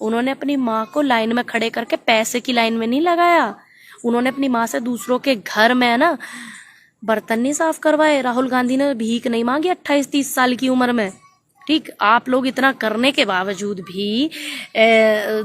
उन्होंने अपनी माँ को लाइन में खड़े करके पैसे की लाइन में नहीं लगाया, उन्होंने अपनी माँ से दूसरों के घर में है ना बर्तन नहीं साफ करवाए। राहुल गांधी ने भीख नहीं मांगी 28-30 साल की उम्र में। ठीक, आप लोग इतना करने के बावजूद भी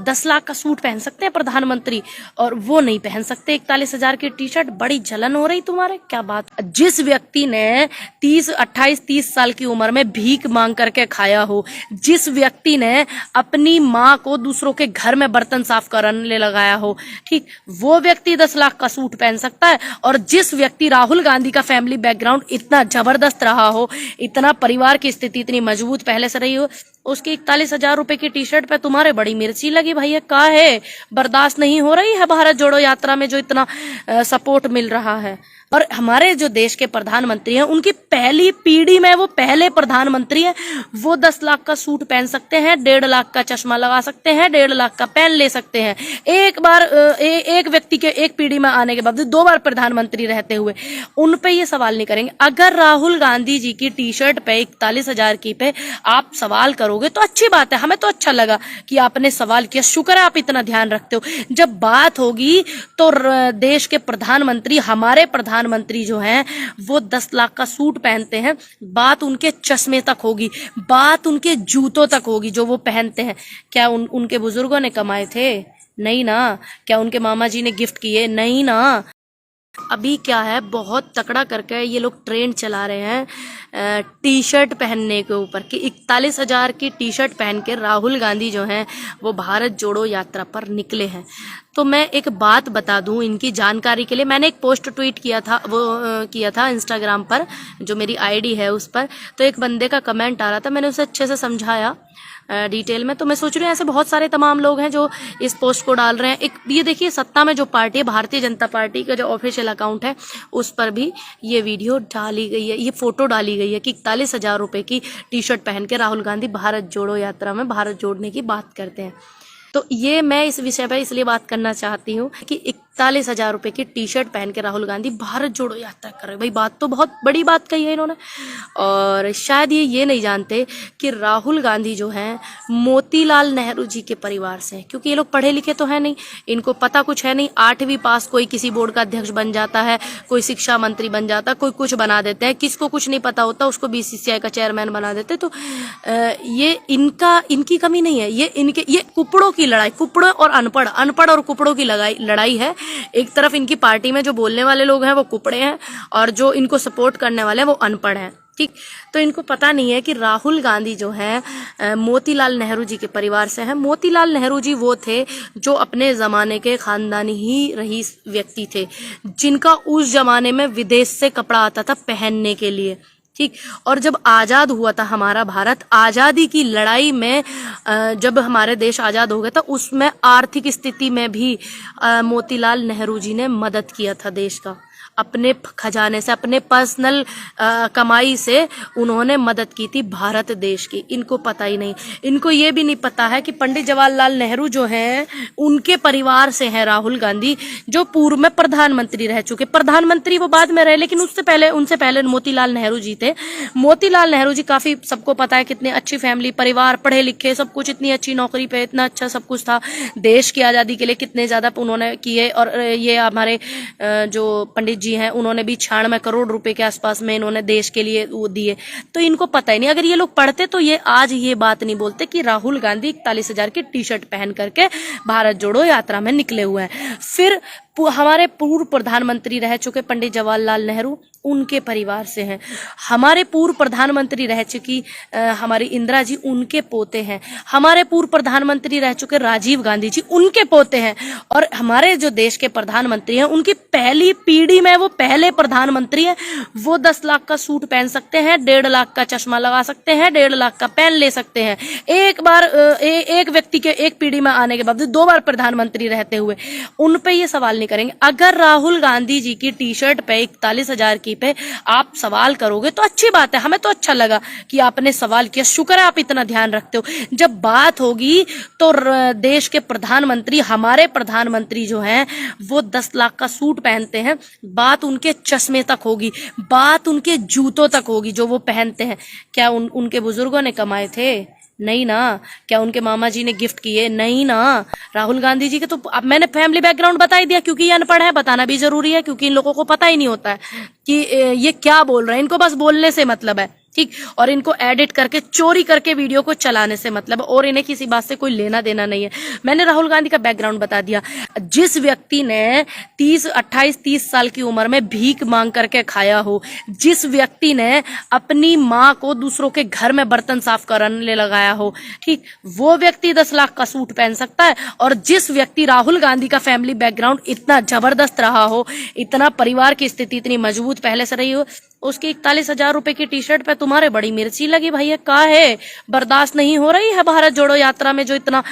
10 लाख का सूट पहन सकते हैं प्रधानमंत्री, और वो नहीं पहन सकते 41,000 की टी शर्ट। बड़ी जलन हो रही तुम्हारे, क्या बात। जिस व्यक्ति ने 28-30 साल की उम्र में भीख मांग करके खाया हो, जिस व्यक्ति ने अपनी माँ को दूसरों के घर में बर्तन साफ करने लगाया हो, ठीक, वो व्यक्ति 10 लाख का सूट पहन सकता है। और जिस व्यक्ति राहुल गांधी का फैमिली बैकग्राउंड इतना जबरदस्त रहा हो, इतना परिवार की स्थिति इतनी मजबूत पहले से रही हो, उसकी 41,000 रुपए की टी शर्ट पे तुम्हारे बड़ी मिर्ची लगी भैया। का है, बर्दाश्त नहीं हो रही है भारत जोड़ो यात्रा में जो इतना सपोर्ट मिल रहा है। और हमारे जो देश के प्रधानमंत्री हैं, उनकी पहली पीढ़ी में वो पहले प्रधानमंत्री हैं, वो 10 लाख का सूट पहन सकते हैं, 1.5 लाख का चश्मा लगा सकते हैं, 1.5 लाख का पेन ले सकते हैं। एक बार एक व्यक्ति के एक पीढ़ी में आने के बाद 2 बार प्रधानमंत्री रहते हुए उन पे ये सवाल नहीं करेंगे। अगर राहुल गांधी जी की टी शर्ट पे 41,000 की पे आप सवाल करोगे तो अच्छी बात है, हमें तो अच्छा लगा कि आपने सवाल किया, शुक्र है आप इतना ध्यान रखते हो। जब बात होगी तो देश के प्रधानमंत्री, हमारे प्रधानमंत्री जो हैं वो 10 लाख का सूट पहनते हैं, बात उनके चश्मे तक होगी, बात उनके जूतों तक होगी जो वो पहनते हैं। क्या उनके बुजुर्गों ने कमाए थे? नहीं ना। क्या उनके मामा जी ने गिफ्ट किए? नहीं ना। अभी क्या है, बहुत तकड़ा करके ये लोग ट्रेंड चला रहे हैं टी शर्ट पहनने के ऊपर कि 41,000 की टी शर्ट पहन के राहुल गांधी जो हैं वो भारत जोड़ो यात्रा पर निकले हैं। तो मैं एक बात बता दूं इनकी जानकारी के लिए, मैंने एक पोस्ट ट्वीट किया था, वो किया था इंस्टाग्राम पर, जो मेरी आईडी है उस पर। तो एक बंदे का कमेंट आ रहा था, मैंने उसे अच्छे से समझाया डिटेल में। तो मैं सोच रही हूँ ऐसे बहुत सारे तमाम लोग हैं जो इस पोस्ट को डाल रहे हैं। एक ये देखिए, सत्ता में जो पार्टी है, भारतीय जनता पार्टी का जो ऑफिशियल अकाउंट है, उस पर भी ये वीडियो डाली गई है, ये फोटो डाली गई है कि 41,000 रुपए की टी शर्ट पहन के राहुल गांधी भारत जोड़ो यात्रा में भारत जोड़ने की बात करते हैं। तो ये मैं इस विषय पर इसलिए बात करना चाहती हूँ कि 41,000 रुपए की टी शर्ट पहन के राहुल गांधी भारत जोड़ो यात्रा कर रहे। भाई बात तो बहुत बड़ी बात कही है इन्होंने। और शायद ये नहीं जानते कि राहुल गांधी जो हैं मोतीलाल नेहरू जी के परिवार से हैं, क्योंकि ये लोग पढ़े लिखे तो है नहीं, इनको पता कुछ है नहीं। 8वीं पास कोई किसी बोर्ड का अध्यक्ष बन जाता है, कोई शिक्षा मंत्री बन जाता है, कोई कुछ बना देते हैं, किसको कुछ नहीं पता होता उसको BCCI का चेयरमैन बना देते। तो ये इनकी कमी नहीं है, ये कुपड़ों की लड़ाई, कुपड़ों और अनपढ़ और कुपड़ों की लड़ाई है। एक तरफ इनकी पार्टी में जो बोलने वाले लोग हैं वो कुपड़े हैं, और जो इनको सपोर्ट करने वाले हैं वो अनपढ़ हैं। ठीक, तो इनको पता नहीं है कि राहुल गांधी जो है मोतीलाल नेहरू जी के परिवार से हैं। मोतीलाल नेहरू जी वो थे जो अपने ज़माने के खानदानी ही रईस व्यक्ति थे, जिनका उस जमाने में विदेश से कपड़ा आता था पहनने के लिए। ठीक, और जब आज़ाद हुआ था हमारा भारत, आज़ादी की लड़ाई में जब हमारे देश आज़ाद हो गया था, उसमें आर्थिक स्थिति में भी मोतीलाल नेहरू जी ने मदद किया था देश का। अपने खजाने से, अपने पर्सनल कमाई से उन्होंने मदद की थी भारत देश की। इनको पता ही नहीं, इनको ये भी नहीं पता है कि पंडित जवाहरलाल नेहरू जो हैं उनके परिवार से हैं राहुल गांधी, जो पूर्व में प्रधानमंत्री रह चुके। प्रधानमंत्री वो बाद में रहे, लेकिन उनसे पहले मोतीलाल नेहरू जी थे। मोतीलाल नेहरू जी काफी, सबको पता है कितने अच्छी फैमिली, परिवार, पढ़े लिखे, सब कुछ, इतनी अच्छी नौकरी पे, इतना अच्छा सब कुछ था। देश की आजादी के लिए कितने ज्यादा उन्होंने किए। और ये हमारे जो पंडित जी हैं उन्होंने भी 96 करोड़ रुपए के आसपास में इन्होंने देश के लिए वो दिए। तो इनको पता ही नहीं। अगर ये लोग पढ़ते तो ये आज ये बात नहीं बोलते कि राहुल गांधी 41,000 की टी शर्ट पहन करके भारत जोड़ो यात्रा में निकले हुए हैं। फिर हमारे पूर्व प्रधानमंत्री रह चुके पंडित जवाहरलाल नेहरू, उनके परिवार से हैं। हमारे पूर्व प्रधानमंत्री रह चुकी हमारी इंदिरा जी, उनके पोते हैं। हमारे पूर्व प्रधानमंत्री रह चुके राजीव गांधी जी, उनके पोते हैं। और हमारे जो देश के प्रधानमंत्री हैं, उनकी पहली पीढ़ी में वो पहले प्रधानमंत्री हैं। वो 10 लाख का सूट पहन सकते हैं, 1.5 लाख का चश्मा लगा सकते हैं, 1.5 लाख का पेन ले सकते हैं। एक बार एक व्यक्ति के एक पीढ़ी में आने के बाद 2 बार प्रधानमंत्री रहते हुए उन पे ये सवाल नहीं करेंगे। अगर राहुल गांधी जी की टी शर्ट पे 41,000 की पे आप सवाल करोगे तो अच्छी बात है, हमें तो अच्छा लगा कि आपने सवाल किया, शुक्र है आप इतना ध्यान रखते हो। जब बात होगी तो देश के प्रधानमंत्री, हमारे प्रधानमंत्री जो हैं वो 10 लाख का सूट पहनते हैं, बात उनके चश्मे तक होगी, बात उनके जूतों तक होगी जो वो पहनते हैं। क्या उनके बुजुर्गों ने कमाए थे? नहीं ना। क्या उनके मामा जी ने गिफ्ट किए? नहीं ना। राहुल गांधी जी के तो अब मैंने फैमिली बैकग्राउंड बता ही दिया, क्योंकि ये अनपढ़ है, बताना भी जरूरी है, क्योंकि इन लोगों को पता ही नहीं होता है कि ये क्या बोल रहे हैं। इनको बस बोलने से मतलब है, ठीक, और इनको एडिट करके चोरी करके वीडियो को चलाने से मतलब, और इन्हें किसी बात से कोई लेना देना नहीं है। मैंने राहुल गांधी का बैकग्राउंड बता दिया। जिस व्यक्ति ने 28-30 साल की उम्र में भीख मांग करके खाया हो, जिस व्यक्ति ने अपनी माँ को दूसरों के घर में बर्तन साफ करने लगाया हो, ठीक, वो व्यक्ति 10 लाख का सूट पहन सकता है। और जिस व्यक्ति राहुल गांधी का फैमिली बैकग्राउंड इतना जबरदस्त रहा हो, इतना परिवार की स्थिति इतनी मजबूत पहले से रही हो, उसकी 41,000 रुपए की टी शर्ट पे तुम्हारे बड़ी मिर्ची लगी भैया। का है, बर्दाश्त नहीं हो रही है भारत जोड़ो यात्रा में जो इतना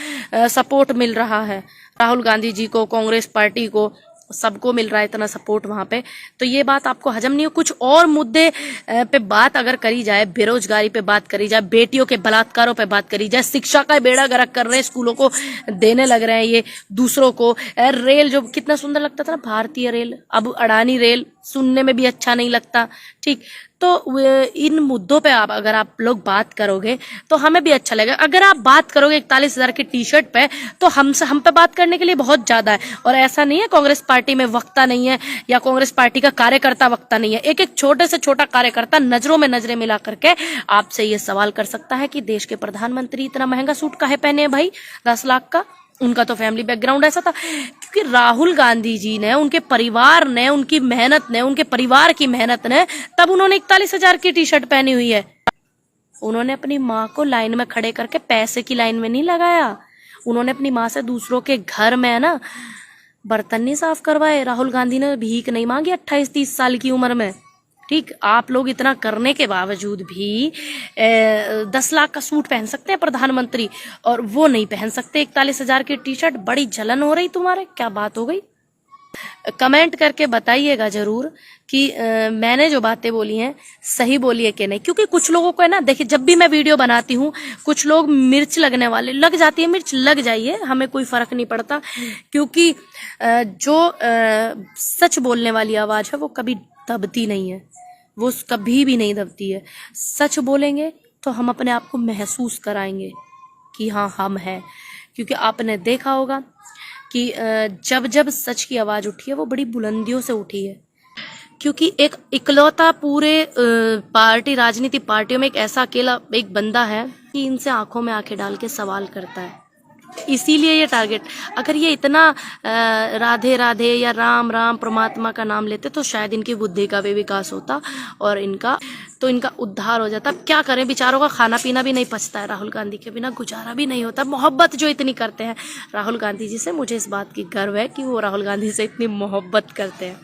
सपोर्ट मिल रहा है राहुल गांधी जी को, कांग्रेस पार्टी को, सबको मिल रहा है इतना सपोर्ट वहां पे। तो ये बात आपको हजम नहीं हो। कुछ और मुद्दे पे बात अगर करी जाए, बेरोजगारी पे बात करी जाए, बेटियों के बलात्कारों पे बात करी जाए, शिक्षा का बेड़ा गर्क कर रहे हैं, स्कूलों को देने लग रहे हैं ये दूसरों को। रेल जो कितना सुंदर लगता था ना, भारतीय रेल, अब अडानी रेल, सुनने में भी अच्छा नहीं लगता, ठीक। तो इन मुद्दों पे अगर आप लोग बात करोगे तो हमें भी अच्छा लगेगा। अगर आप बात करोगे 41,000 की टी शर्ट पे, तो हम पे बात करने के लिए बहुत ज्यादा है। और ऐसा नहीं है कांग्रेस पार्टी में वक्ता नहीं है, या कांग्रेस पार्टी का कार्यकर्ता वक्ता नहीं है। एक एक छोटे से छोटा कार्यकर्ता नजरों में नजरें मिला करके आपसे ये सवाल कर सकता है कि देश के प्रधानमंत्री इतना महंगा सूट काहे पहने हैं भाई 10 लाख का। उनका तो फैमिली बैकग्राउंड ऐसा था, क्योंकि राहुल गांधी जी ने, उनके परिवार ने, उनकी मेहनत ने, उनके परिवार की मेहनत ने, तब उन्होंने 41,000 की टी शर्ट पहनी हुई है। उन्होंने अपनी माँ को लाइन में खड़े करके, पैसे की लाइन में नहीं लगाया, उन्होंने अपनी माँ से दूसरों के घर में ना बर्तन नहीं साफ करवाए। राहुल गांधी ने भीख नहीं मांगी 28-30 साल की उम्र में, ठीक। आप लोग इतना करने के बावजूद भी 10 लाख का सूट पहन सकते हैं प्रधानमंत्री, और वो नहीं पहन सकते 41,000 की टी शर्ट। बड़ी जलन हो रही तुम्हारे, क्या बात हो गई? कमेंट करके बताइएगा जरूर कि मैंने जो बातें बोली हैं सही बोली है कि नहीं। क्योंकि कुछ लोगों को है ना, देखिए, जब भी मैं वीडियो बनाती हूँ, कुछ लोग मिर्च लगने वाले, लग जाती है मिर्च, लग जाइए, हमें कोई फर्क नहीं पड़ता। क्योंकि जो सच बोलने वाली आवाज है वो कभी दबती नहीं है, वो कभी भी नहीं दबती है। सच बोलेंगे तो हम अपने आप को महसूस कराएंगे कि हाँ हम हैं। क्योंकि आपने देखा होगा कि जब जब सच की आवाज उठी है वो बड़ी बुलंदियों से उठी है। क्योंकि एक इकलौता पूरे पार्टी, राजनीति पार्टियों में एक ऐसा अकेला एक बंदा है कि इनसे आंखों में आंखें डाल के सवाल करता है। इसीलिए ये टारगेट, अगर ये इतना राधे राधे या राम राम परमात्मा का नाम लेते तो शायद इनकी बुद्धि का भी विकास होता और इनका उद्धार हो जाता। अब क्या करें, बेचारों का खाना पीना भी नहीं पचता है, राहुल गांधी के बिना गुजारा भी नहीं होता। मोहब्बत जो इतनी करते हैं राहुल गांधी जी से, मुझे इस बात की गर्व है कि वो राहुल गांधी से इतनी मोहब्बत करते हैं।